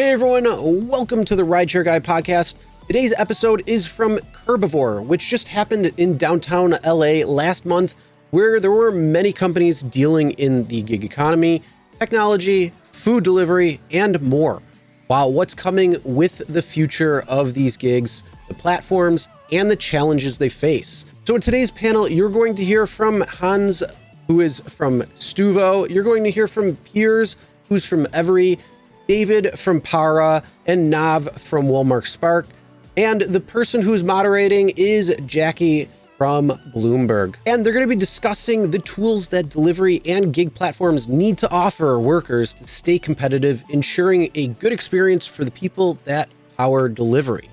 Hey everyone, welcome to the Rideshare Guy podcast. Today's episode is from Curbivore, which just happened in downtown LA last month, where there were many companies dealing in the gig economy, technology, food delivery, and more. Wow, what's coming with the future of these gigs, the platforms, and the challenges they face. So in today's panel, you're going to hear from Hantz, who is from Stoovo. You're going to hear from Piers, who's from Everee, David from Para, and Nav from Wal Mart Spark. And the person who's moderating is Jackie from Bloomberg. And they're going to be discussing the tools that delivery and gig platforms need to offer workers to stay competitive, ensuring a good experience for the people that power delivery.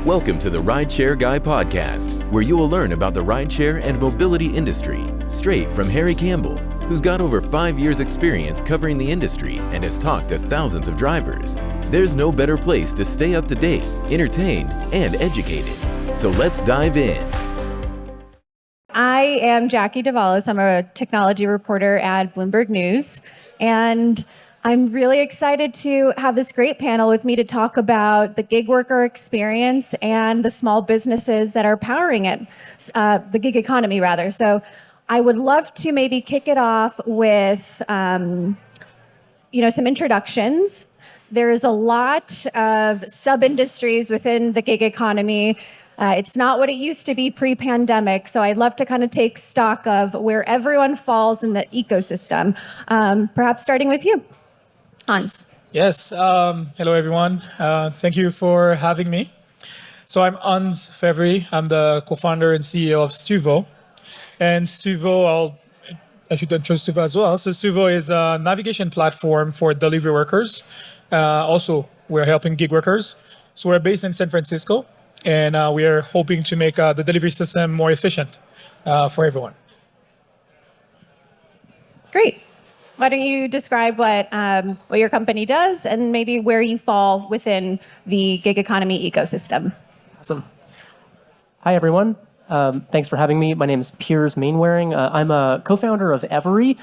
Welcome to the Rideshare Guy podcast, where you will learn about the rideshare and mobility industry, straight from Harry Campbell, who's got over 5 years experience covering the industry and has talked to thousands of drivers. There's no better place to stay up to date, entertained, and educated. So let's dive in. I am Jackie Davalos. I'm a technology reporter at Bloomberg News, and I'm really excited to have this great panel with me to talk about the gig worker experience and the small businesses that are powering it, the gig economy rather. So I would love to maybe kick it off with, some introductions. There's a lot of sub-industries within the gig economy. It's not what it used to be pre-pandemic, so I'd love to kind of take stock of where everyone falls in the ecosystem. Perhaps starting with you, Hantz. Yes. Hello, everyone. Thank you for having me. So I'm Hantz Fevry. I'm the co-founder and CEO of Stoovo. And Stoovo, I should introduce Stoovo as well. So Stoovo is a navigation platform for delivery workers. Also, we're helping gig workers. So we're based in San Francisco, and we are hoping to make the delivery system more efficient for everyone. Great. Why don't you describe what your company does and maybe where you fall within the gig economy ecosystem? Awesome. Hi, everyone. Thanks for having me. My name is Piers Mainwaring. I'm a co-founder of Everee.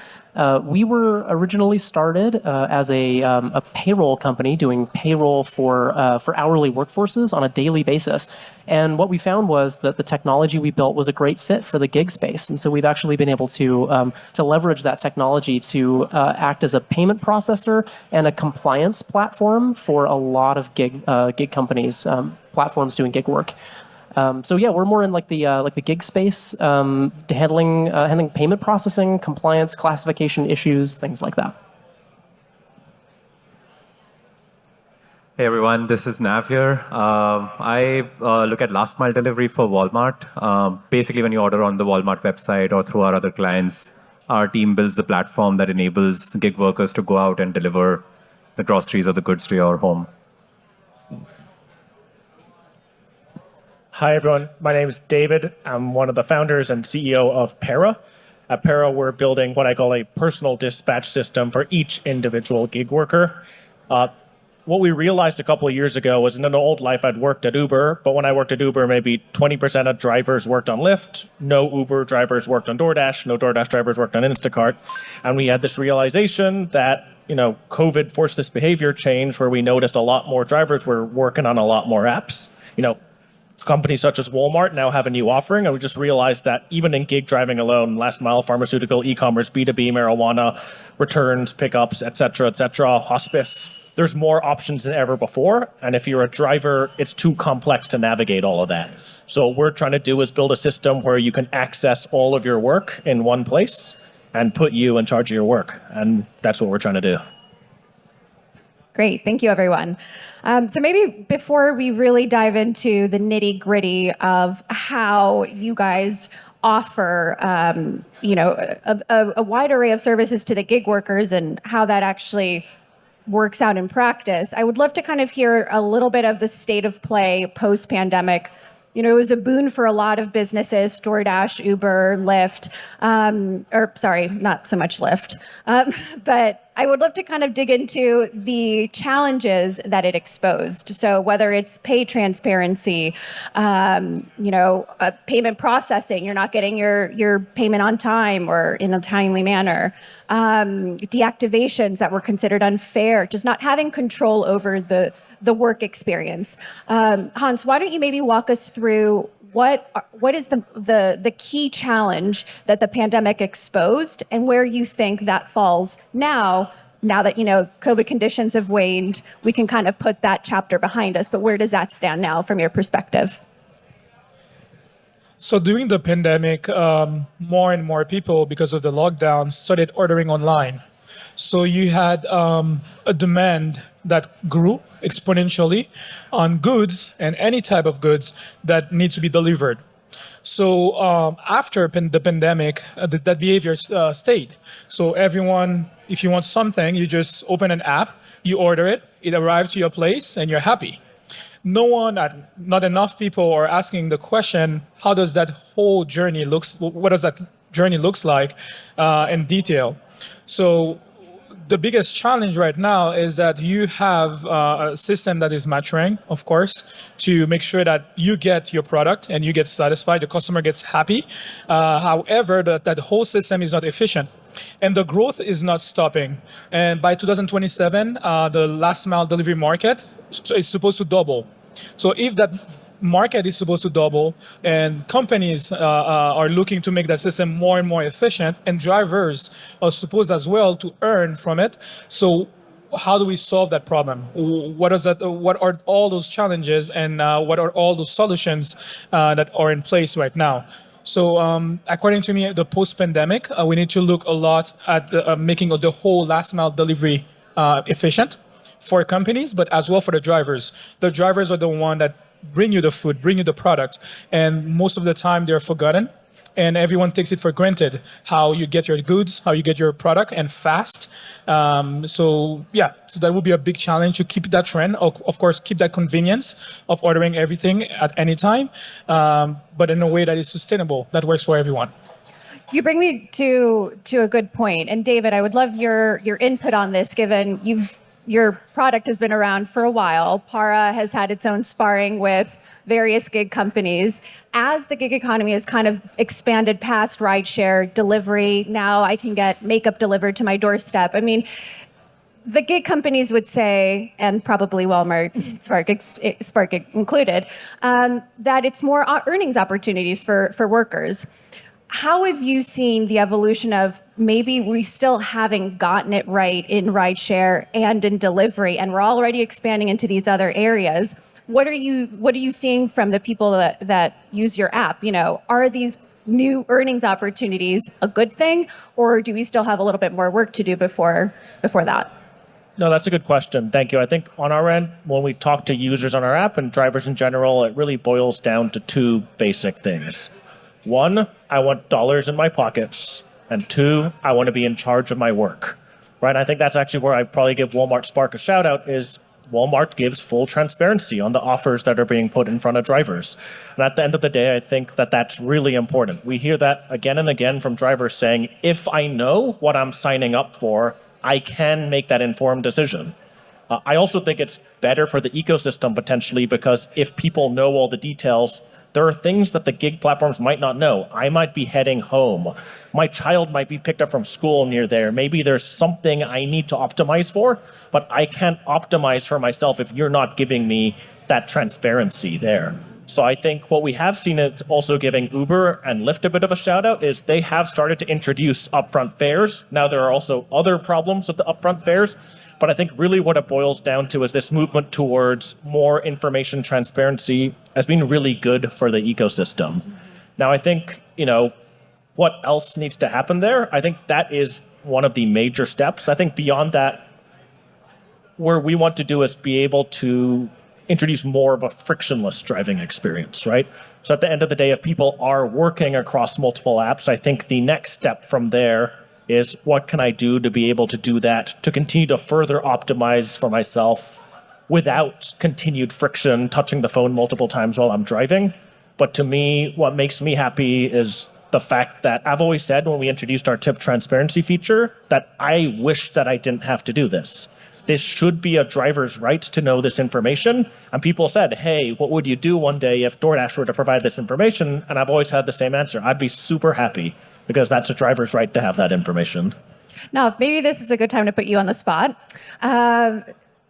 We were originally started as a payroll company doing payroll for hourly workforces on a daily basis. And what we found was that the technology we built was a great fit for the gig space. And so we've actually been able to leverage that technology to act as a payment processor and a compliance platform for a lot of gig companies, platforms doing gig work. We're more in like the gig space, handling payment processing, compliance, classification issues, things like that. Hey everyone, this is Nav here. I look at last mile delivery for Walmart. Basically, when you order on the Walmart website or through our other clients, our team builds the platform that enables gig workers to go out and deliver the groceries or the goods to your home. Hi, everyone. My name is David. I'm one of the founders and CEO of Para. At Para, we're building what I call a personal dispatch system for each individual gig worker. What we realized a couple of years ago was in an old life, I'd worked at Uber, but when I worked at Uber, maybe 20% of drivers worked on Lyft, no Uber drivers worked on DoorDash, no DoorDash drivers worked on Instacart. And we had this realization that, COVID forced this behavior change where we noticed a lot more drivers were working on a lot more apps. Companies such as Walmart now have a new offering, and we just realized that even in gig driving alone, last mile, pharmaceutical, e-commerce, B2B, marijuana, returns, pickups, et cetera, hospice, there's more options than ever before. And if you're a driver, it's too complex to navigate all of that. So what we're trying to do is build a system where you can access all of your work in one place and put you in charge of your work. And that's what we're trying to do. Great. Thank you, everyone. So maybe before we really dive into the nitty-gritty of how you guys offer, a wide array of services to the gig workers and how that actually works out in practice, I would love to kind of hear a little bit of the state of play post-pandemic it was a boon for a lot of businesses, DoorDash, Uber, Lyft, or sorry, not so much Lyft. But I would love to kind of dig into the challenges that it exposed. So whether it's pay transparency, payment processing, you're not getting your payment on time or in a timely manner, deactivations that were considered unfair, just not having control over the work experience. Hantz, why don't you maybe walk us through what is the key challenge that the pandemic exposed and where you think that falls now that, COVID conditions have waned, we can kind of put that chapter behind us, but where does that stand now from your perspective? So during the pandemic, more and more people, because of the lockdown, started ordering online. So you had a demand that grew exponentially on goods and any type of goods that need to be delivered. So after the pandemic, that behavior stayed. So everyone, if you want something, you just open an app, you order it, it arrives to your place, and you're happy. Not enough people are asking the question, how does that whole journey what does that journey looks like in detail? So the biggest challenge right now is that you have a system that is maturing, of course, to make sure that you get your product and you get satisfied, the customer gets happy. However, that whole system is not efficient. And the growth is not stopping. And by 2027, the last mile delivery market is supposed to double. So if that market is supposed to double and companies are looking to make that system more and more efficient, and drivers are supposed as well to earn from it. So how do we solve that problem? What are all those challenges, and what are all those solutions that are in place right now? So according to me, the post-pandemic, we need to look a lot at making the whole last mile delivery efficient for companies, but as well for the drivers. The drivers are the one that bring you the food, bring you the product, and most of the time they're forgotten, and everyone takes it for granted how you get your goods, how you get your product, and fast. So that would be a big challenge to keep that trend, of course, keep that convenience of ordering everything at any time, but in a way that is sustainable, that works for everyone. You bring me to a good point. And David, I would love your input on this, given your product has been around for a while. Para has had its own sparring with various gig companies. As the gig economy has kind of expanded past rideshare delivery, now I can get makeup delivered to my doorstep. I mean, the gig companies would say, and probably Wal Mart Spark included, that it's more earnings opportunities for workers. How have you seen the evolution of maybe we still haven't gotten it right in rideshare and in delivery, and we're already expanding into these other areas? What are you seeing from the people that use your app? Are these new earnings opportunities a good thing, or do we still have a little bit more work to do before that? No, that's a good question. Thank you. I think on our end, when we talk to users on our app and drivers in general, it really boils down to two basic things. One, I want dollars in my pockets. And two, I want to be in charge of my work. Right? I think that's actually where I probably give Wal Mart Spark a shout out is Walmart gives full transparency on the offers that are being put in front of drivers. And at the end of the day, I think that that's really important. We hear that again and again from drivers saying, if I know what I'm signing up for, I can make that informed decision. I also think it's better for the ecosystem potentially because if people know all the details, there are things that the gig platforms might not know. I might be heading home. My child might be picked up from school near there. Maybe there's something I need to optimize for, but I can't optimize for myself if you're not giving me that transparency there. So I think what we have seen is also giving Uber and Lyft a bit of a shout out is they have started to introduce upfront fares. Now there are also other problems with the upfront fares, but I think really what it boils down to is this movement towards more information transparency has been really good for the ecosystem. Now I think, what else needs to happen there? I think that is one of the major steps. I think beyond that, where we want to do is be able to introduce more of a frictionless driving experience, right? So at the end of the day, if people are working across multiple apps, I think the next step from there is what can I do to be able to do that, to continue to further optimize for myself without continued friction, touching the phone multiple times while I'm driving. But to me, what makes me happy is the fact that I've always said when we introduced our tip transparency feature that I wish that I didn't have to do this. This should be a driver's right to know this information. And people said, hey, what would you do one day if DoorDash were to provide this information? And I've always had the same answer. I'd be super happy because that's a driver's right to have that information. Now, if maybe this is a good time to put you on the spot.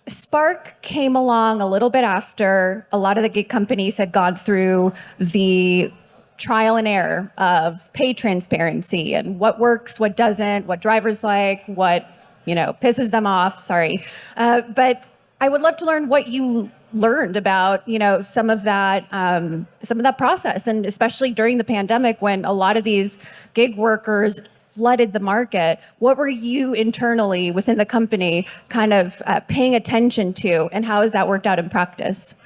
Spark came along a little bit after a lot of the gig companies had gone through the trial and error of pay transparency and what works, what doesn't, what drivers like, what pisses them off. Sorry, but I would love to learn what you learned about some of that process, and especially during the pandemic when a lot of these gig workers flooded the market. What were you internally within the company kind of paying attention to, and how has that worked out in practice?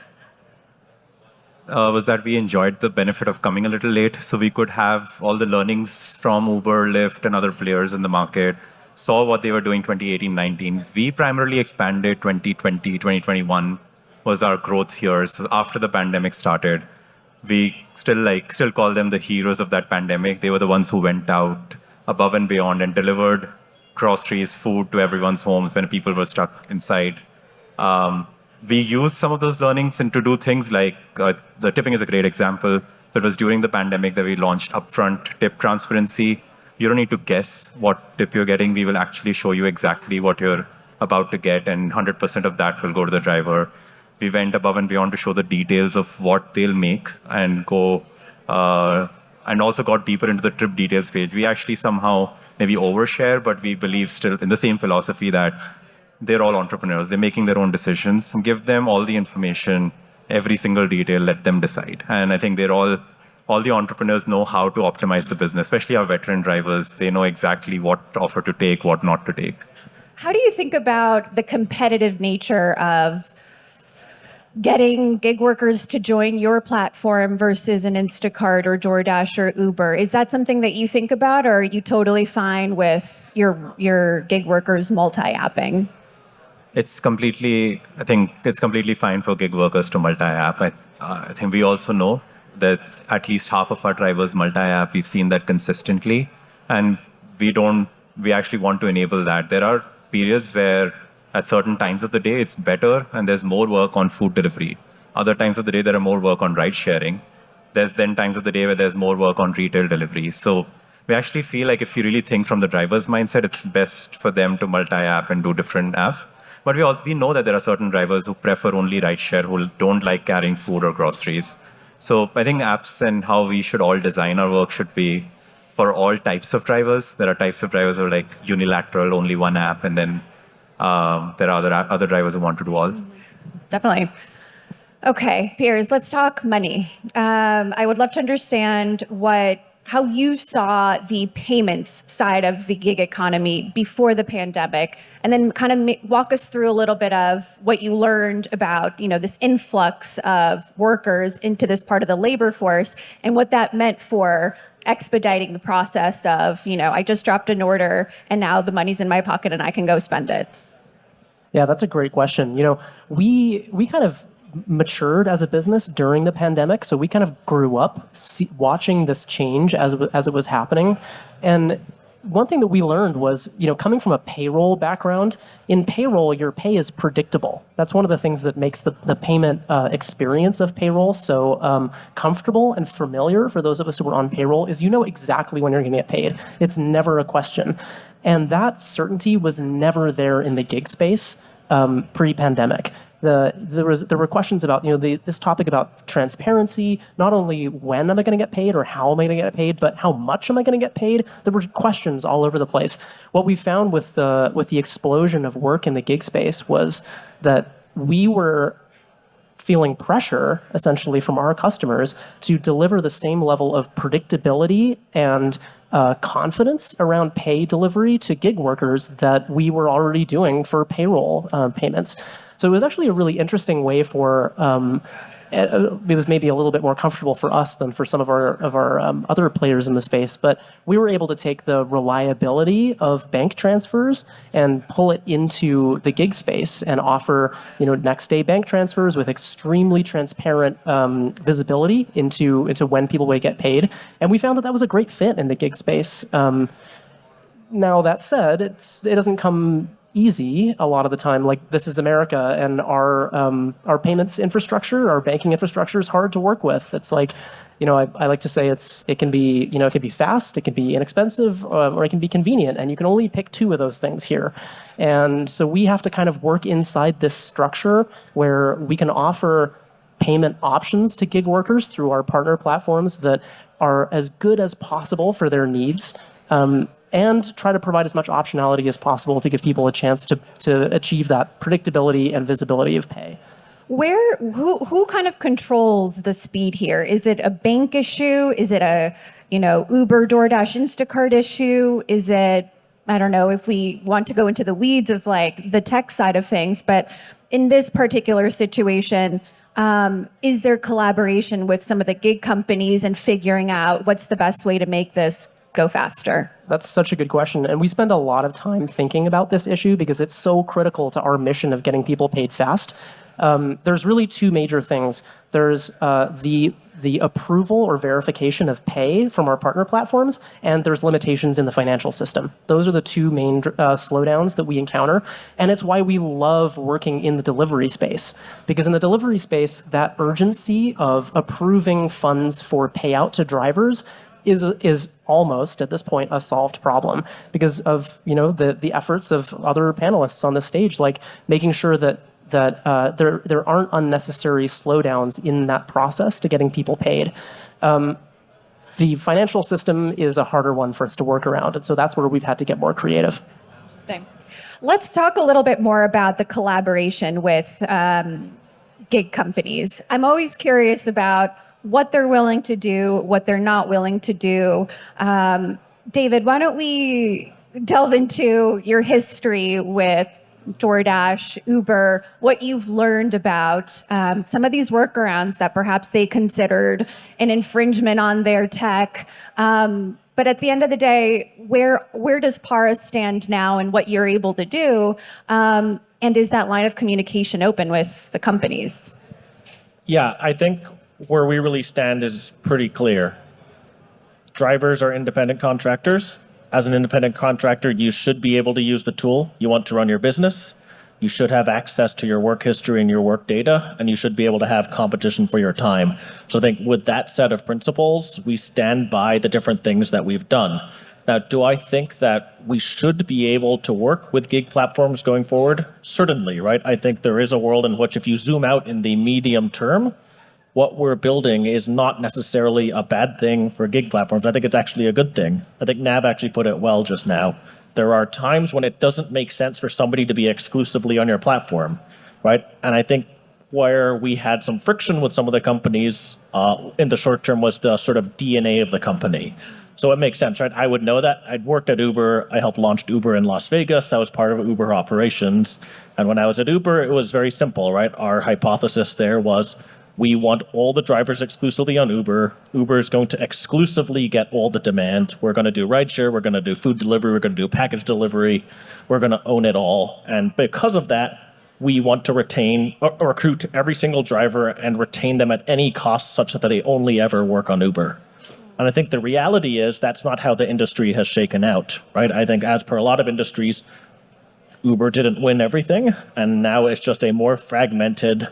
Was that we enjoyed the benefit of coming a little late, so we could have all the learnings from Uber, Lyft, and other players in the market, saw what they were doing 2018-19. We primarily expanded 2020, 2021 was our growth years. So after the pandemic started, we still call them the heroes of that pandemic. They were the ones who went out above and beyond and delivered groceries, food to everyone's homes when people were stuck inside. We used some of those learnings and to do things like the tipping is a great example. So it was during the pandemic that we launched upfront tip transparency. You don't need to guess what tip you're getting. We will actually show you exactly what you're about to get, and 100% of that will go to the driver. We went above and beyond to show the details of what they'll make and go, and also got deeper into the trip details page. We actually somehow maybe overshare, but we believe still in the same philosophy that they're all entrepreneurs. They're making their own decisions. And give them all the information, every single detail, let them decide. And I think all the entrepreneurs know how to optimize the business, especially our veteran drivers. They know exactly what offer to take, what not to take. How do you think about the competitive nature of getting gig workers to join your platform versus an Instacart or DoorDash or Uber? Is that something that you think about, or are you totally fine with your gig workers multi-apping? I think it's completely fine for gig workers to multi-app. I think we also know that at least half of our drivers multi-app. We've seen that consistently, and we actually want to enable that. There are periods where at certain times of the day it's better and there's more work on food delivery. Other times of the day there are more work on ride sharing. There's then times of the day where there's more work on retail delivery. So we actually feel like if you really think from the driver's mindset, it's best for them to multi-app and do different apps. But we know that there are certain drivers who prefer only rideshare, who don't like carrying food or groceries. So I think apps and how we should all design our work should be for all types of drivers. There are types of drivers who are like unilateral, only one app, and then there are other drivers who want to do all. Definitely. Okay, Piers, let's talk money. I would love to understand how you saw the payments side of the gig economy before the pandemic, and then kind of walk us through a little bit of what you learned about, this influx of workers into this part of the labor force and what that meant for expediting the process of, I just dropped an order and now the money's in my pocket and I can go spend it. Yeah, that's a great question. We kind of matured as a business during the pandemic, so we kind of grew up watching this change as it was happening. And one thing that we learned was, coming from a payroll background, in payroll, your pay is predictable. That's one of the things that makes the payment experience of payroll so comfortable and familiar for those of us who are on payroll, is exactly when you're going to get paid. It's never a question. And that certainty was never there in the gig space pre-pandemic. There were questions about this topic about transparency. Not only when am I going to get paid or how am I going to get paid, but how much am I going to get paid? There were questions all over the place. What we found with the explosion of work in the gig space was that we were feeling pressure essentially from our customers to deliver the same level of predictability and confidence around pay delivery to gig workers that we were already doing for payroll payments. So it was actually a really interesting way for it was maybe a little bit more comfortable for us than for some of our other players in the space. But we were able to take the reliability of bank transfers and pull it into the gig space and offer next day bank transfers with extremely transparent visibility into when people would get paid. And we found that was a great fit in the gig space. Now that said, it doesn't come easy a lot of the time. Like, this is America, and our payments infrastructure, our banking infrastructure is hard to work with. It's like, I like to say it can be fast, it can be inexpensive, or it can be convenient, and you can only pick two of those things here. And so we have to kind of work inside this structure where we can offer payment options to gig workers through our partner platforms that are as good as possible for their needs. And try to provide as much optionality as possible to give people a chance to achieve that predictability and visibility of pay. Who kind of controls the speed here? Is it a bank issue? Is it a Uber, DoorDash, Instacart issue? Is it, I don't know if we want to go into the weeds of like the tech side of things, but in this particular situation, is there collaboration with some of the gig companies and figuring out what's the best way to make this go faster? That's such a good question. And we spend a lot of time thinking about this issue because it's so critical to our mission of getting people paid fast. There's really two major things. There's the approval or verification of pay from our partner platforms, and there's limitations in the financial system. Those are the two main slowdowns that we encounter, and it's why we love working in the delivery space. Because in the delivery space, that urgency of approving funds for payout to drivers is almost at this point a solved problem because of the efforts of other panelists on the stage, like making sure that there aren't unnecessary slowdowns in that process to getting people paid. The financial system is a harder one for us to work around, and so that's where we've had to get more creative. Same. Let's talk a little bit more about the collaboration with gig companies. I'm always curious about what they're willing to do, what they're not willing to do. David, why don't we delve into your history with DoorDash, Uber, what you've learned about some of these workarounds that perhaps they considered an infringement on their tech. But at the end of the day, where does Para stand now and what you're able to do? And is that line of communication open with the companies? Yeah, I think where we really stand is pretty clear. Drivers are independent contractors. As an independent contractor, you should be able to use the tool you want to run your business. You should have access to your work history and your work data, and you should be able to have competition for your time. So I think with that set of principles, we stand by the different things that we've done. Now, do I think that we should be able to work with gig platforms going forward? Certainly, right? I think there is a world in which if you zoom out in the medium term, what we're building is not necessarily a bad thing for gig platforms. I think it's actually a good thing. I think Nav actually put it well just now. There are times when it doesn't make sense for somebody to be exclusively on your platform, right? And I think where we had some friction with some of the companies in the short term was the sort of DNA of the company. So it makes sense, right? I would know that. I'd worked at Uber. I helped launch Uber in Las Vegas. I was part of Uber operations. And when I was at Uber, it was very simple, right? Our hypothesis there was we want all the drivers exclusively on Uber. Uber is going to exclusively get all the demand. We're going to do rideshare. We're going to do food delivery. We're going to do package delivery. We're going to own it all. And because of that, we want to retain or recruit every single driver and retain them at any cost such that they only ever work on Uber. And I think the reality is that's not how the industry has shaken out, right? I think as per a lot of industries, Uber didn't win everything. And now it's just a more fragmented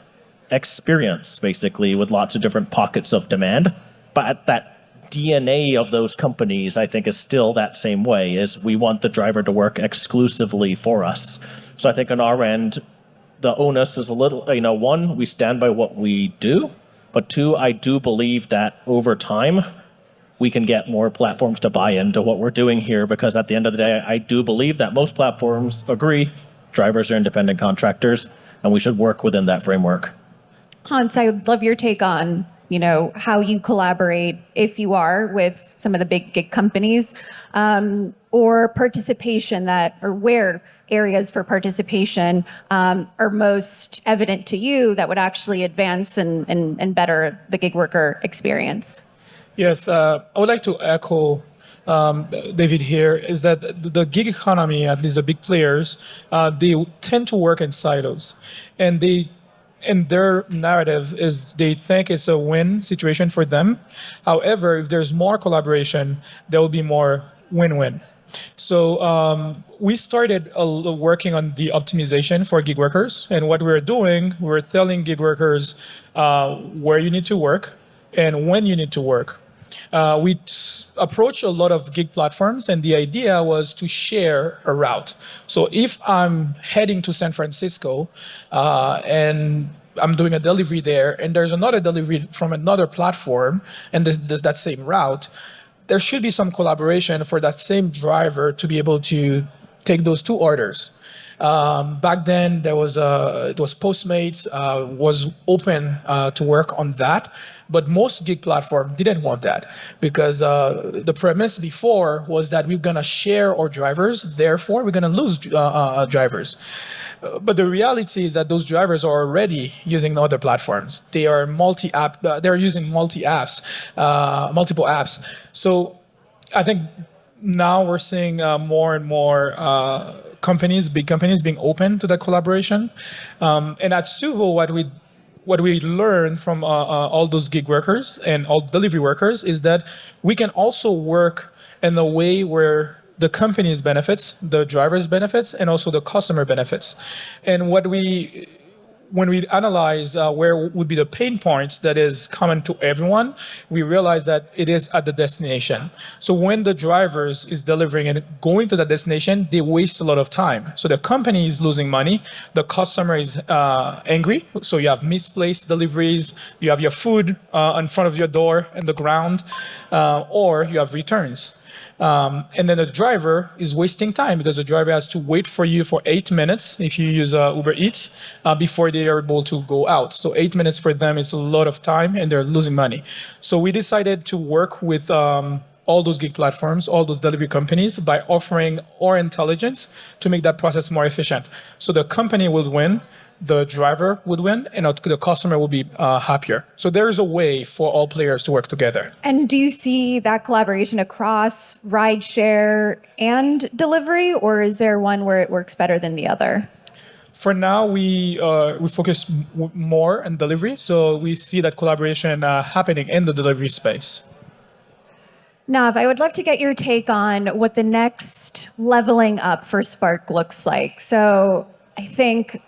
experience, basically, with lots of different pockets of demand. But that DNA of those companies, I think, is still that same way, is we want the driver to work exclusively for us. So I think on our end, the onus is a little, one, we stand by what we do, but two, I do believe that over time, we can get more platforms to buy into what we're doing here, because at the end of the day, I do believe that most platforms agree drivers are independent contractors, and we should work within that framework. Hantz, I would love your take on how you collaborate, if you are, with some of the big gig companies, or participation or where areas for participation are most evident to you that would actually advance and better the gig worker experience. Yes, I would like to echo David here, is that the gig economy, at least the big players, they tend to work in silos. And their narrative is they think it's a win situation for them. However, if there's more collaboration, there will be more win-win. So we started working on the optimization for gig workers. And what we're doing, we're telling gig workers where you need to work and when you need to work. We approached a lot of gig platforms, and the idea was to share a route. So if I'm heading to San Francisco and I'm doing a delivery there, and there's another delivery from another platform, and there's that same route, there should be some collaboration for that same driver to be able to take those two orders. Back then, it was Postmates was open to work on that, but most gig platform didn't want that because the premise before was that we're gonna share our drivers, therefore we're gonna lose drivers. But the reality is that those drivers are already using other platforms. They are multi-app. They're using multiple apps. So I think now we're seeing more and more big companies being open to that collaboration. And at Stoovo, what we learned from all those gig workers and all delivery workers is that we can also work in a way where the company's benefits, the driver's benefits, and also the customer benefits. And when we analyze where would be the pain points that is common to everyone, we realize that it is at the destination. So when the drivers is delivering and going to the destination, they waste a lot of time. So the company is losing money, the customer is angry. So you have misplaced deliveries, you have your food in front of your door and the ground, or you have returns. And then the driver is wasting time because the driver has to wait for you for 8 minutes if you use Uber Eats before they are able to go out. So 8 minutes for them is a lot of time and they're losing money. So we decided to work with all those gig platforms, all those delivery companies by offering our intelligence to make that process more efficient. So the company will win, the driver would win, and the customer will be happier. So there is a way for all players to work together. And do you see that collaboration across rideshare and delivery, or is there one where it works better than the other? For now, we focus more on delivery, so we see that collaboration happening in the delivery space. Nav, I would love to get your take on what the next leveling up for Spark looks like. So I think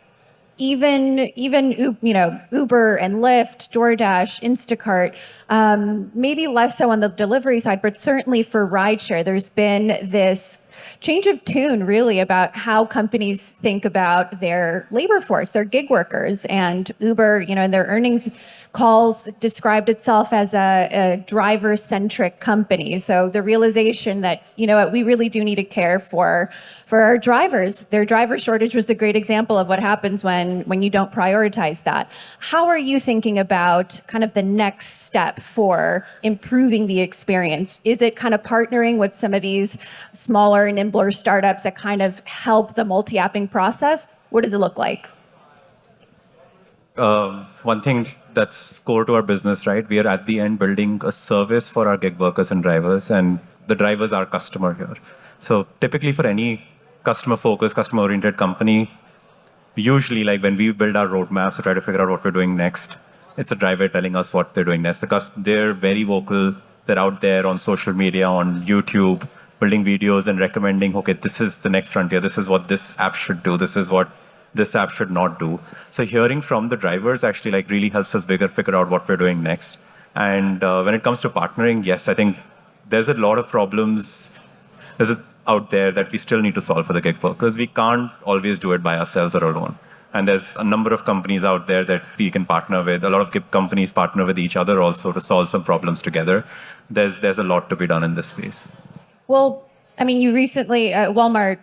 even Uber and Lyft, DoorDash, Instacart, maybe less so on the delivery side, but certainly for rideshare, there's been this change of tune really about how companies think about their labor force, their gig workers. And Uber, in their earnings calls described itself as a driver-centric company. So the realization that, we really do need to care for our drivers. Their driver shortage was a great example of what happens when you don't prioritize that. How are you thinking about kind of the next step for improving the experience? Is it kind of partnering with some of these smaller, nimbler startups that kind of help the multi-apping process? What does it look like? One thing that's core to our business, right? We are at the end building a service for our gig workers and drivers, and the drivers are customer here. So typically for any customer-focused, customer-oriented company, usually like when we build our roadmaps to try to figure out what we're doing next, it's a driver telling us what they're doing next. Because they're very vocal. They're out there on social media, on YouTube, building videos and recommending, okay, this is the next frontier. This is what this app should do. This is what this app should not do. So hearing from the drivers actually like really helps us figure out what we're doing next. And when it comes to partnering, yes, I think there's a lot of problems out there that we still need to solve for the gig workers. We can't always do it by ourselves or alone. And there's a number of companies out there that we can partner with. A lot of gig companies partner with each other also to solve some problems together. There's a lot to be done in this space. Well, I mean, you recently, Walmart,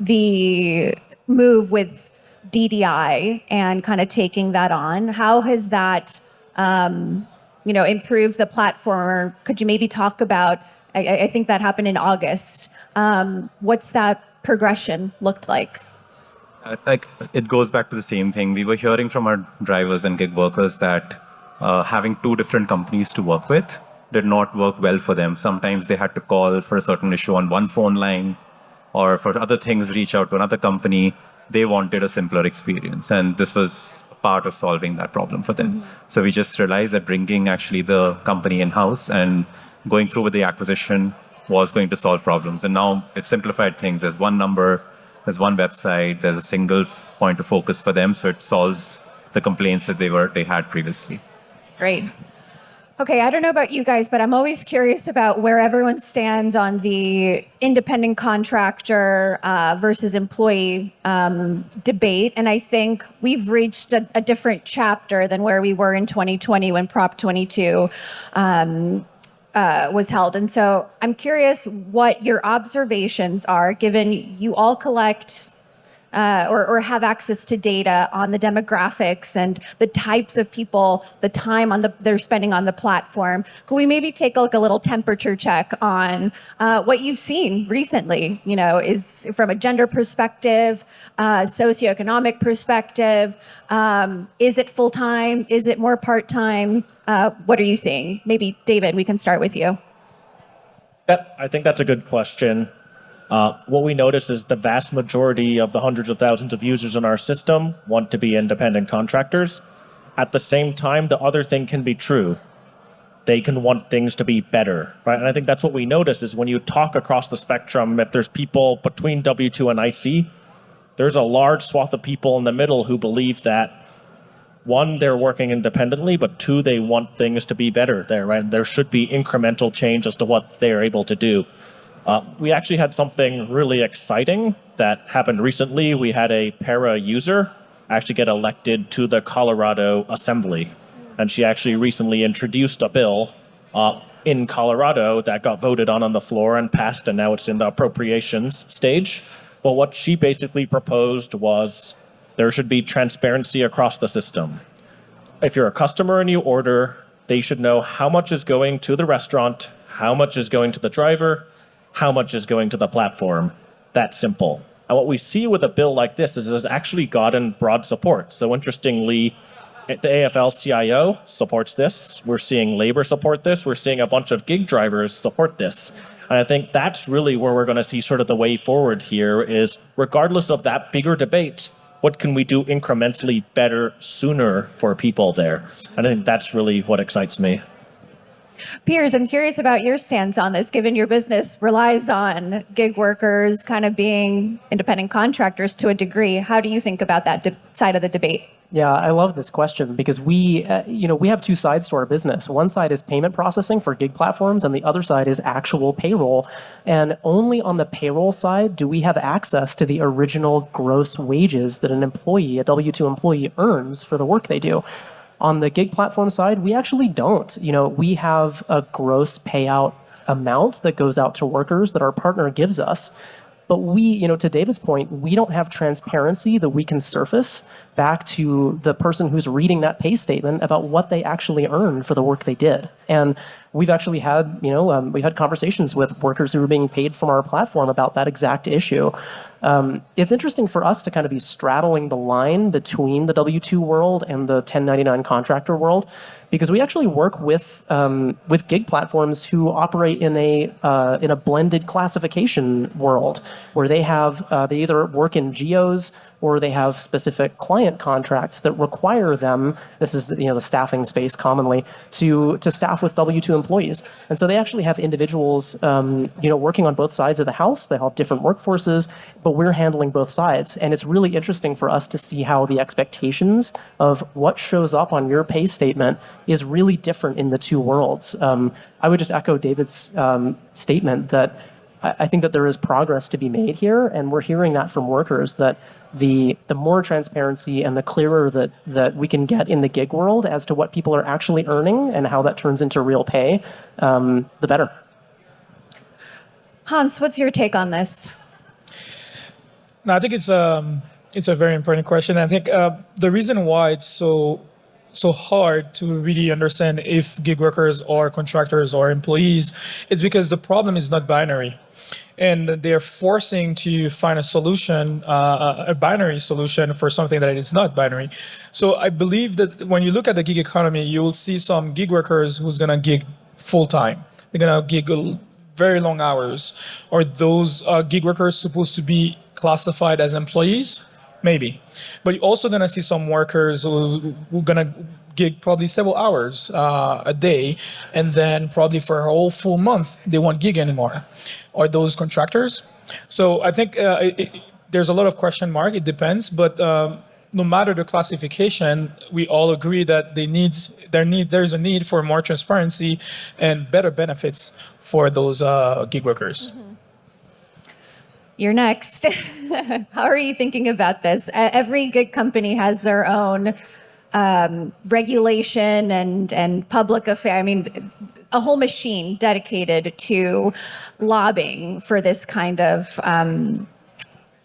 the move with DDI and kind of taking that on, how has that improve the platform? Or could you maybe talk about, I think that happened in August. What's that progression looked like? Like, it goes back to the same thing. We were hearing from our drivers and gig workers that having two different companies to work with did not work well for them. Sometimes they had to call for a certain issue on one phone line, or for other things, reach out to another company. They wanted a simpler experience, and this was part of solving that problem for them. So we just realized that bringing actually the company in-house and going through with the acquisition was going to solve problems. And now it's simplified things. There's one number, there's one website, there's a single point of focus for them, so it solves the complaints that they had previously. Great. Okay, I don't know about you guys, but I'm always curious about where everyone stands on the independent contractor versus employee debate. And I think we've reached a different chapter than where we were in 2020 when Prop 22 was held. And so I'm curious what your observations are, given you all collect or have access to data on the demographics and the types of people, the time they're spending on the platform. Could we maybe take a little temperature check on what you've seen recently? Is from a gender perspective, socioeconomic perspective. Is it full time? Is it more part time? What are you seeing? Maybe David, we can start with you. I think that's a good question. What we notice is the vast majority of the hundreds of thousands of users in our system want to be independent contractors. At the same time, the other thing can be true. They can want things to be better, right? And I think that's what we notice is when you talk across the spectrum, if there's people between W2 and IC, there's a large swath of people in the middle who believe that, one, they're working independently, but two, they want things to be better there, right? There should be incremental change as to what they're able to do. We actually had something really exciting that happened recently. We had a Para user actually get elected to the Colorado Assembly. And she actually recently introduced a bill in Colorado that got voted on the floor and passed, and now it's in the appropriations stage. But what she basically proposed was there should be transparency across the system. If you're a customer and you order, they should know how much is going to the restaurant, how much is going to the driver, how much is going to the platform. That simple. And what we see with a bill like this is it's actually gotten broad support. So interestingly, the AFL-CIO supports this. We're seeing labor support this. We're seeing a bunch of gig drivers support this. And I think that's really where we're going to see sort of the way forward here is regardless of that bigger debate, what can we do incrementally better sooner for people there? And I think that's really what excites me. Piers, I'm curious about your stance on this, given your business relies on gig workers kind of being independent contractors to a degree. How do you think about that side of the debate? Yeah, I love this question because we have two sides to our business. One side is payment processing for gig platforms, and the other side is actual payroll. And only on the payroll side do we have access to the original gross wages that an employee, a W-2 employee, earns for the work they do. On the gig platform side, we actually don't. We have a gross payout amount that goes out to workers that our partner gives us. But we, to David's point, we don't have transparency that we can surface back to the person who's reading that pay statement about what they actually earned for the work they did. And we've actually had, we've had conversations with workers who are being paid from our platform about that exact issue. It's interesting for us to kind of be straddling the line between the W-2 world and the 1099 contractor world, because we actually work with gig platforms who operate in a blended classification world where they have they either work in geos or they have specific client contracts that require them. This is the staffing space commonly to staff with W-2 employees, and so they actually have individuals working on both sides of the house. They have different workforces, but we're handling both sides, and it's really interesting for us to see how the expectations of what shows up on your pay statement is really different in the two worlds. I would just echo David's statement that I think that there is progress to be made here, and we're hearing that from workers that the more transparency and the clearer that we can get in the gig world as to what people are actually earning and how that turns into real pay, the better. Hantz, what's your take on this? No, I think it's a very important question. I think the reason why it's so so hard to really understand if gig workers are contractors or employees, it's because the problem is not binary. And they're forcing to find a solution, a binary solution for something that is not binary. So I believe that when you look at the gig economy, you will see some gig workers who's gonna gig full time. They're gonna gig very long hours. Are those gig workers supposed to be classified as employees? Maybe. But you're also gonna see some workers who gonna gig probably several hours a day, and then probably for a whole full month they won't gig anymore. Are those contractors? So I think there's a lot of question mark. It depends, but no matter the classification, we all agree that there's a need for more transparency and better benefits for those gig workers. Mm-hmm. You're next. How are you thinking about this? Every gig company has their own regulation and public affair. I mean, a whole machine dedicated to lobbying for this kind of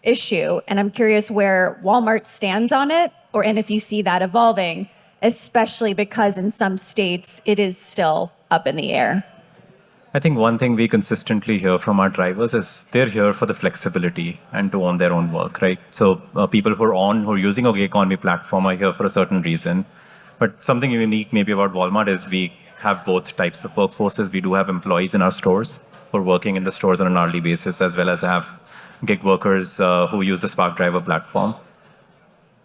issue. And I'm curious where Walmart stands on it, and if you see that evolving, especially because in some states it is still up in the air. I think one thing we consistently hear from our drivers is they're here for the flexibility and to own their own work, right? So people who are using a gig economy platform are here for a certain reason. But something unique maybe about Walmart is we have both types of workforces. We do have employees in our stores who are working in the stores on an hourly basis, as well as have gig workers who use the Spark Driver platform.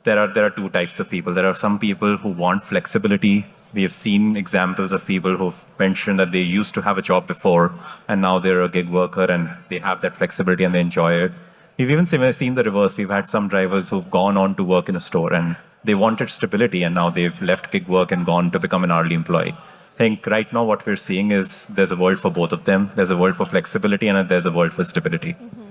There are two types of people. There are some people who want flexibility. We have seen examples of people who've mentioned that they used to have a job before, and now they're a gig worker and they have that flexibility and they enjoy it. We've even seen the reverse. We've had some drivers who've gone on to work in a store and they wanted stability, and now they've left gig work and gone to become an hourly employee. I think right now what we're seeing is there's a world for both of them. There's a world for flexibility and there's a world for stability. Mm-hmm.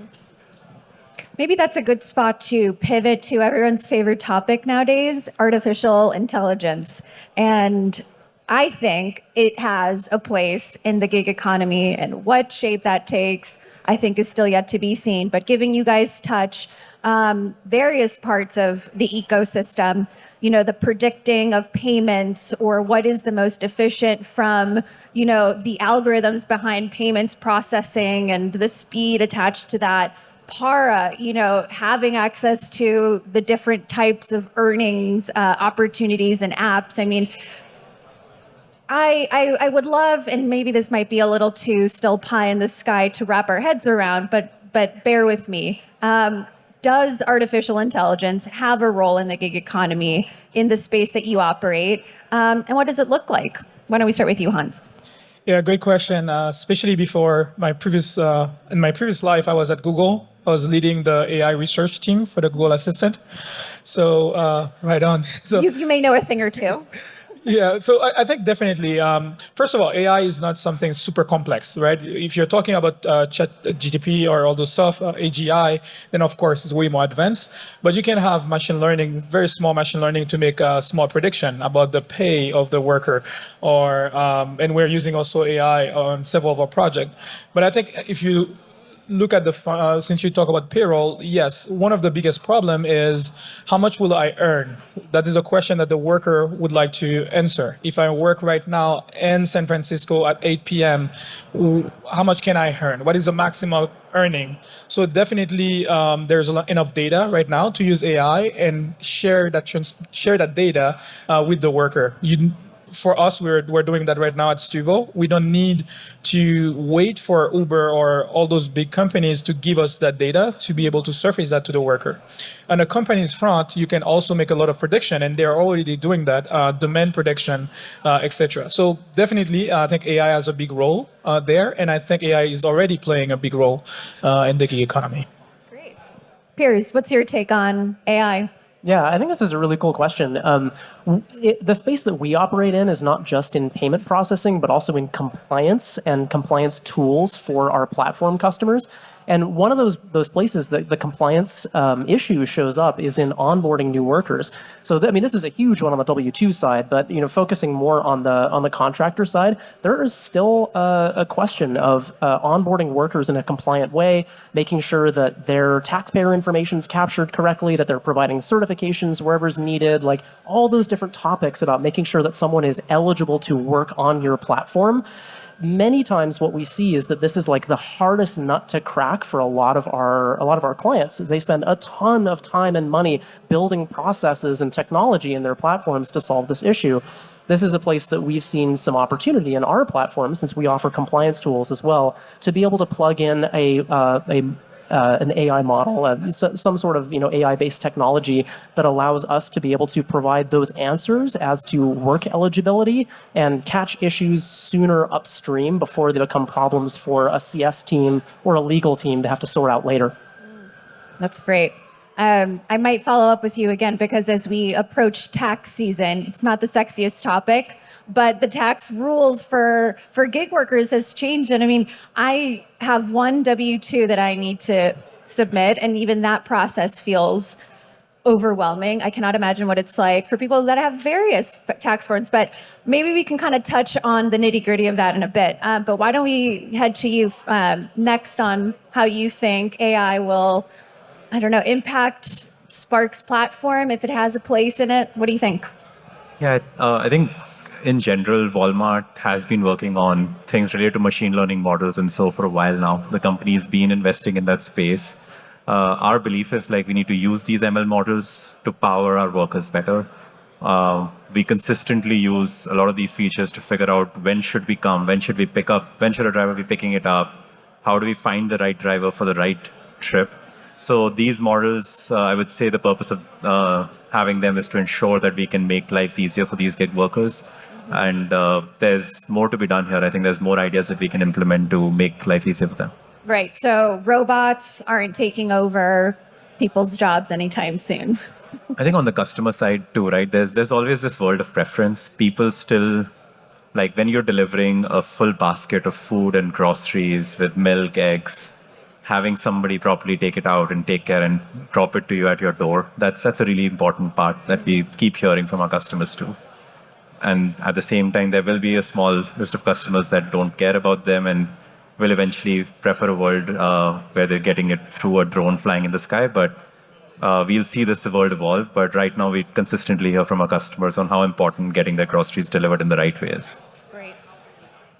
Maybe that's a good spot to pivot to everyone's favorite topic nowadays, artificial intelligence. And I think it has a place in the gig economy, and what shape that takes, I think, is still yet to be seen. But giving you guys touch various parts of the ecosystem, the predicting of payments, or what is the most efficient from, the algorithms behind payments processing and the speed attached to that. Para, having access to the different types of earnings opportunities and apps. I mean, I would love, and maybe this might be a little too still pie in the sky to wrap our heads around, but bear with me. Does artificial intelligence have a role in the gig economy in the space that you operate? And what does it look like? Why don't we start with you, Hantz? Yeah, great question. Especially before in my previous life, I was at Google. I was leading the AI research team for the Google Assistant. So right on. So you may know a thing or two. Yeah, so I think definitely. First of all, AI is not something super complex, right? If you're talking about ChatGPT or all those stuff, AGI, then of course it's way more advanced. But you can have machine learning, very small machine learning, to make a small prediction about the pay of the worker, and we're using also AI on several of our projects. But I think if you look at since you talk about payroll, yes, one of the biggest problem is how much will I earn? That is a question that the worker would like to answer. If I work right now in San Francisco at 8 p.m., how much can I earn? What is the maximum earning? So definitely there's enough data right now to use AI and share that data with the worker. For us, we're doing that right now at Stoovo. We don't need to wait for Uber or all those big companies to give us that data to be able to surface that to the worker. On the company's front, you can also make a lot of prediction, and they're already doing that, demand prediction, etc. So definitely, I think AI has a big role there, and I think AI is already playing a big role in the gig economy. Great. Piers, what's your take on AI? Yeah, I think this is a really cool question. The space that we operate in is not just in payment processing, but also in compliance and compliance tools for our platform customers. And one of those places that the compliance issue shows up is in onboarding new workers. So this is a huge one on the W-2 side, but focusing more on the contractor side, there is still a question of onboarding workers in a compliant way, making sure that their taxpayer information is captured correctly, that they're providing certifications wherever is needed, like all those different topics about making sure that someone is eligible to work on your platform. Many times what we see is that this is like the hardest nut to crack for a lot of our clients. They spend a ton of time and money building processes and technology in their platforms to solve this issue. This is a place that we've seen some opportunity in our platform, since we offer compliance tools as well, to be able to plug in an AI model, some sort of AI-based technology that allows us to be able to provide those answers as to work eligibility and catch issues sooner upstream before they become problems for a CS team or a legal team to have to sort out later. That's great. I might follow up with you again, because as we approach tax season, it's not the sexiest topic, but the tax rules for gig workers has changed. And I have one W-2 that I need to submit, and even that process feels overwhelming. I cannot imagine what it's like for people that have various tax forms, but maybe we can kind of touch on the nitty-gritty of that in a bit. But why don't we head to you next on how you think AI will, impact Spark's platform, if it has a place in it? What do you think? Yeah, I think in general, Walmart has been working on things related to machine learning models and so for a while now. The company's been investing in that space. Our belief is we need to use these ML models to power our workers better. We consistently use a lot of these features to figure out when should we come, when should we pick up, when should a driver be picking it up, how do we find the right driver for the right trip. So these models, I would say the purpose of having them is to ensure that we can make lives easier for these gig workers. And there's more to be done here. I think there's more ideas that we can implement to make life easier for them. Right. So robots aren't taking over people's jobs anytime soon. I think on the customer side too, right? There's always this world of preference. People still, when you're delivering a full basket of food and groceries with milk, eggs, having somebody properly take it out and take care and drop it to you at your door, that's a really important part that we keep hearing from our customers too. And at the same time, there will be a small list of customers that don't care about them and will eventually prefer a world where they're getting it through a drone flying in the sky. But we'll see this world evolve. But right now, we consistently hear from our customers on how important getting their groceries delivered in the right way is. Great.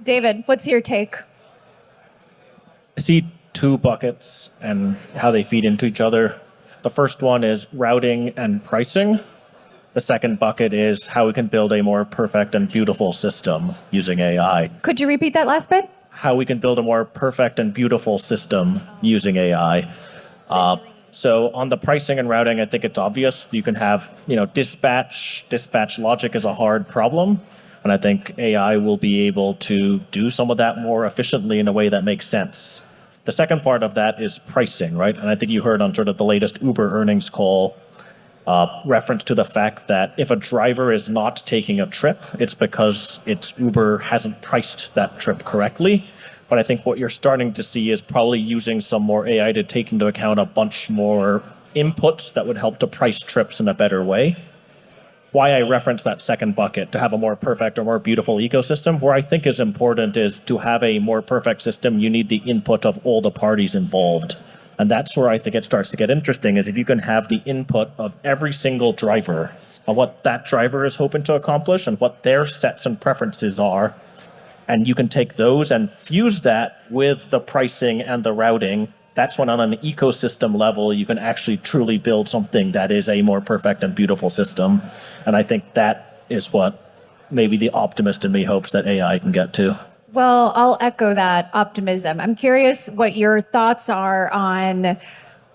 David, what's your take? I see two buckets and how they feed into each other. The first one is routing and pricing. The second bucket is how we can build a more perfect and beautiful system using AI. Could you repeat that last bit? How we can build a more perfect and beautiful system using AI. So on the pricing and routing, I think it's obvious. You can have, dispatch logic is a hard problem. And I think AI will be able to do some of that more efficiently in a way that makes sense. The second part of that is pricing, right? And I think you heard on sort of the latest Uber earnings call reference to the fact that if a driver is not taking a trip, it's because Uber hasn't priced that trip correctly. But I think what you're starting to see is probably using some more AI to take into account a bunch more inputs that would help to price trips in a better way. Why I reference that second bucket, to have a more perfect or more beautiful ecosystem, where I think is important is to have a more perfect system, you need the input of all the parties involved. And that's where I think it starts to get interesting, is if you can have the input of every single driver of what that driver is hoping to accomplish and what their sets and preferences are, and you can take those and fuse that with the pricing and the routing, that's when on an ecosystem level, you can actually truly build something that is a more perfect and beautiful system. And I think that is what maybe the optimist in me hopes that AI can get to. Well, I'll echo that optimism. I'm curious what your thoughts are on,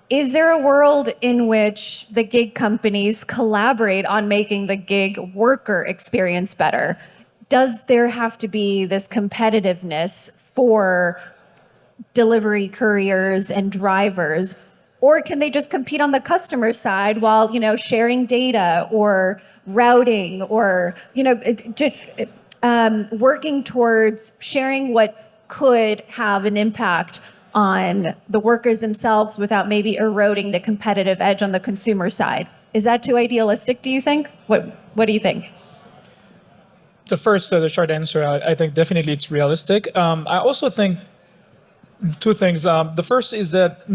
is there a world in which the gig companies collaborate on making the gig worker experience better? Does there have to be this competitiveness for delivery couriers and drivers, or can they just compete on the customer side while, sharing data or routing or, working towards sharing what could have an impact on the workers themselves without maybe eroding the competitive edge on the consumer side. Is that too idealistic, do you think? What do you think? The short answer, I think definitely it's realistic. I also think two things. The first is that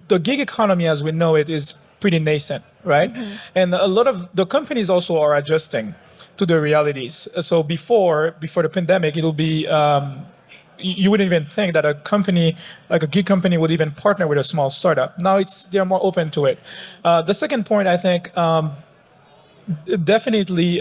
the gig economy as we know it is pretty nascent, right? Mm-hmm. And a lot of the companies also are adjusting to the realities. So before the pandemic, it'll be, you wouldn't even think that a company, like a gig company, would even partner with a small startup. Now they're more open to it. The second point, I think, definitely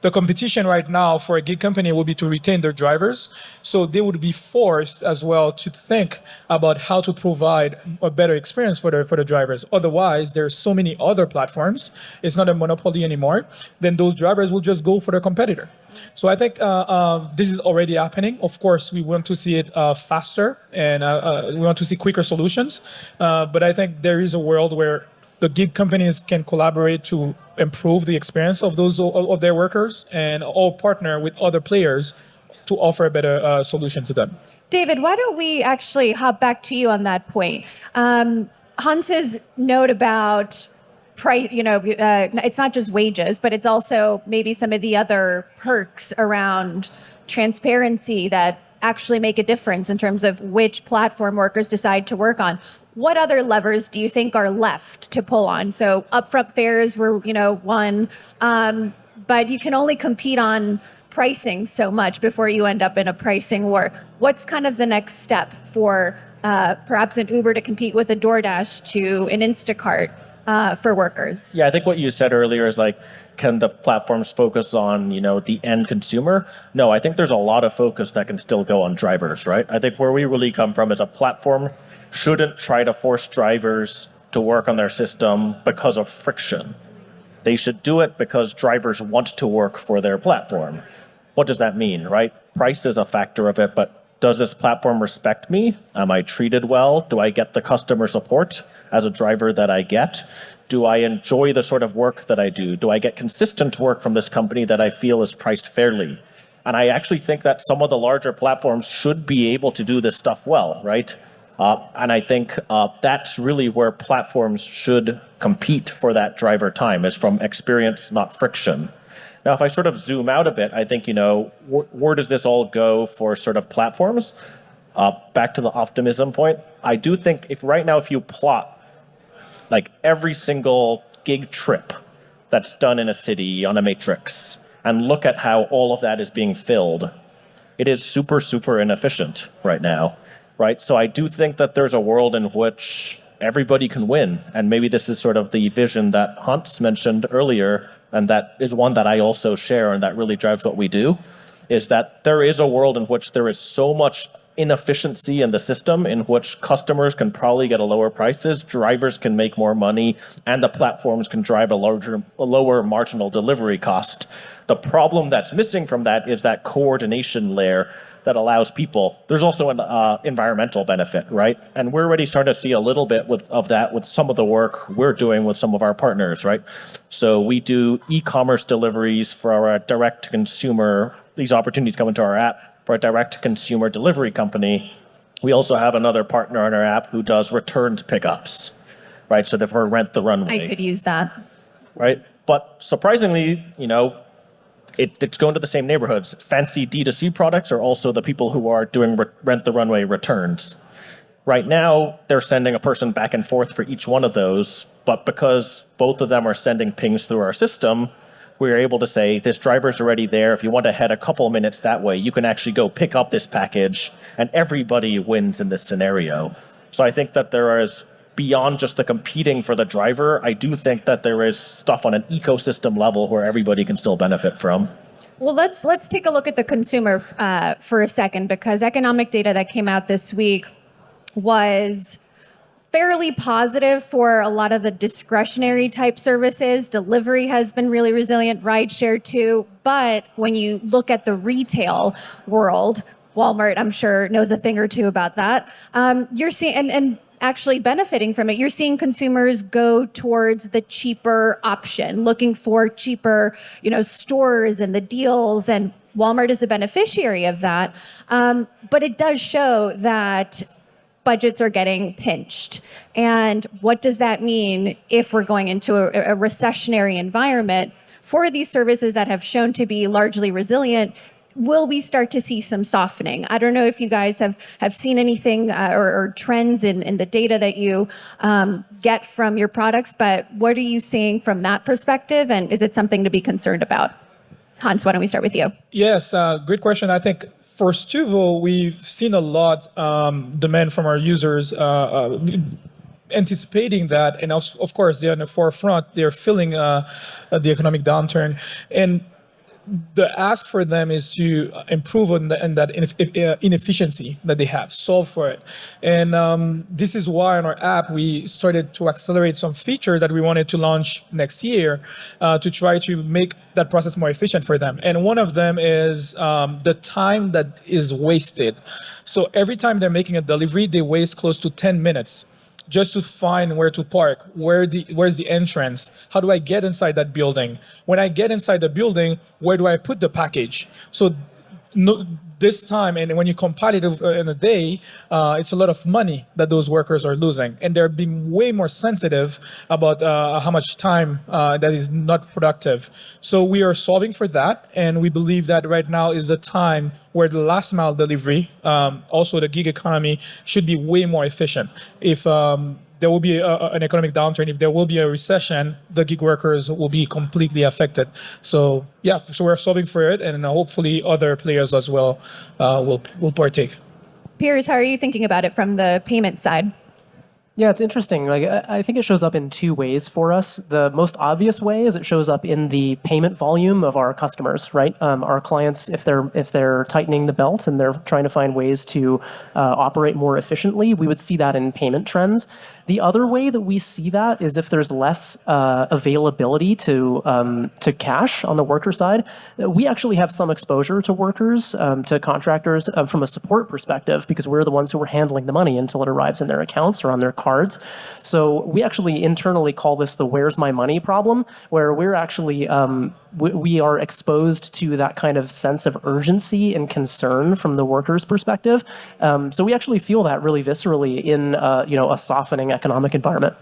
the competition right now for a gig company will be to retain their drivers. So they would be forced as well to think about how to provide a better experience for the drivers. Otherwise, there's so many other platforms. It's not a monopoly anymore. Then those drivers will just go for the competitor. So I think this is already happening. Of course, we want to see it faster and we want to see quicker solutions. But I think there is a world where the gig companies can collaborate to improve the experience of their workers and all partner with other players to offer a better solution to them. David, why don't we actually hop back to you on that point? Hantz's note about price, it's not just wages, but it's also maybe some of the other perks around transparency that actually make a difference in terms of which platform workers decide to work on. What other levers do you think are left to pull on? So upfront fares were, one, but you can only compete on pricing so much before you end up in a pricing war. What's kind of the next step for perhaps an Uber to compete with a DoorDash to an Instacart for workers? Yeah, I think what you said earlier is like, can the platforms focus on, the end consumer? No, I think there's a lot of focus that can still go on drivers, right? I think where we really come from is a platform shouldn't try to force drivers to work on their system because of friction. They should do it because drivers want to work for their platform. What does that mean, right? Price is a factor of it, but does this platform respect me? Am I treated well? Do I get the customer support as a driver that I get? Do I enjoy the sort of work that I do? Do I get consistent work from this company that I feel is priced fairly? And I actually think that some of the larger platforms should be able to do this stuff well, right? And I think that's really where platforms should compete for that driver time, is from experience, not friction. Now, if I sort of zoom out a bit, I think, where does this all go for sort of platforms? Back to the optimism point. I do think if you plot like every single gig trip that's done in a city on a matrix and look at how all of that is being filled, it is super, super inefficient right now. Right, so I do think that there's a world in which everybody can win, and maybe this is sort of the vision that Hantz mentioned earlier, and that is one that I also share, and that really drives what we do, is that there is a world in which there is so much inefficiency in the system in which customers can probably get a lower prices, drivers can make more money, and the platforms can drive a lower marginal delivery cost. The problem that's missing from that is that coordination layer that allows people. There's also an environmental benefit, right? And we're already starting to see a little bit of that with some of the work we're doing with some of our partners, right? So we do e-commerce deliveries for our direct-to-consumer. These opportunities come into our app for a direct-to-consumer delivery company. We also have another partner on our app who does returns pickups, right? So for Rent the Runway. I could use that. Right? But surprisingly, it's going to the same neighborhoods. Fancy D2C products are also the people who are doing Rent the Runway returns. Right now, they're sending a person back and forth for each one of those, but because both of them are sending pings through our system, we're able to say, this driver's already there. If you want to head a couple minutes that way, you can actually go pick up this package, and everybody wins in this scenario. So I think that there is, beyond just the competing for the driver, I do think that there is stuff on an ecosystem level where everybody can still benefit from. Well, let's take a look at the consumer for a second, because economic data that came out this week was fairly positive for a lot of the discretionary type services. Delivery has been really resilient, rideshare too. But when you look at the retail world, Walmart, I'm sure, knows a thing or two about that. You're seeing, and actually benefiting from it, you're seeing consumers go towards the cheaper option, looking for cheaper, stores and the deals. And Walmart is a beneficiary of that. But it does show that budgets are getting pinched. And what does that mean if we're going into a recessionary environment for these services that have shown to be largely resilient? Will we start to see some softening? I don't know if you guys have seen anything or trends in the data that you get from your products, but what are you seeing from that perspective? And is it something to be concerned about? Hantz, why don't we start with you? Yes, great question. I think for Stoovo, we've seen a lot demand from our users anticipating that. And of course, they're on the forefront. They're feeling the economic downturn. And the ask for them is to improve on that inefficiency that they have, solve for it. And this is why on our app, we started to accelerate some feature that we wanted to launch next year to try to make that process more efficient for them. And one of them is the time that is wasted. So every time they're making a delivery, they waste close to 10 minutes just to find where to park, where's the entrance, how do I get inside that building? When I get inside the building, where do I put the package? So this time, and when you compile it in a day, it's a lot of money that those workers are losing. And they're being way more sensitive about how much time that is not productive. So we are solving for that. And we believe that right now is the time where the last mile delivery, also the gig economy, should be way more efficient. If there will be an economic downturn, if there will be a recession, the gig workers will be completely affected. So yeah, so we're solving for it, and hopefully other players as well will partake. Piers, how are you thinking about it from the payment side? Yeah, it's interesting. Like, I think it shows up in two ways for us. The most obvious way is it shows up in the payment volume of our customers, right? Our clients, if they're tightening the belt and they're trying to find ways to operate more efficiently, we would see that in payment trends. The other way that we see that is if there's less availability to cash on the worker side. We actually have some exposure to workers, to contractors from a support perspective, because we're the ones who are handling the money until it arrives in their accounts or on their cards. So we actually internally call this the "where's my money" problem, where we're actually we are exposed to that kind of sense of urgency and concern from the workers' perspective. So we actually feel that really viscerally in a softening economic environment.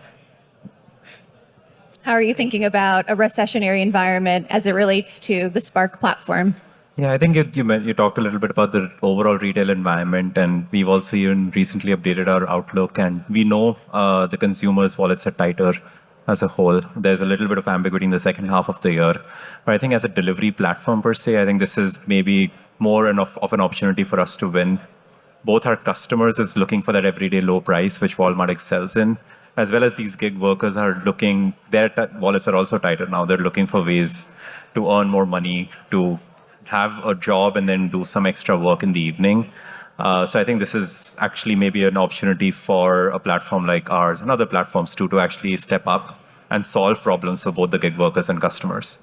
How are you thinking about a recessionary environment as it relates to the Spark platform? Yeah, I think you talked a little bit about the overall retail environment, and we've also even recently updated our outlook, and we know the consumers' wallets are tighter as a whole. There's a little bit of ambiguity in the second half of the year. But I think as a delivery platform per se, I think this is maybe more of an opportunity for us to win. Both our customers is looking for that everyday low price, which Walmart excels in, as well as these gig workers are looking, their wallets are also tighter now. They're looking for ways to earn more money, to have a job and then do some extra work in the evening. So I think this is actually maybe an opportunity for a platform like ours and other platforms to actually step up and solve problems for both the gig workers and customers.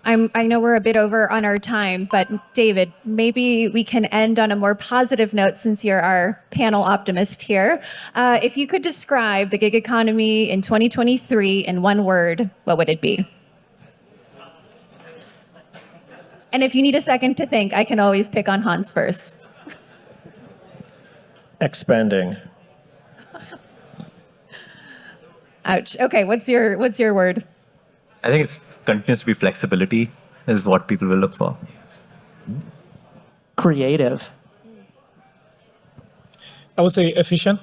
I know we're a bit over on our time, but David, maybe we can end on a more positive note since you're our panel optimist here. If you could describe the gig economy in 2023 in one word, what would it be? And if you need a second to think, I can always pick on Hantz first. Expanding. Ouch. Okay, what's your word? I think it's continues to be flexibility is what people will look for. Creative. I would say efficient.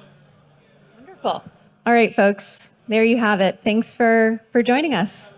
Wonderful. All right, folks, there you have it. Thanks for joining us.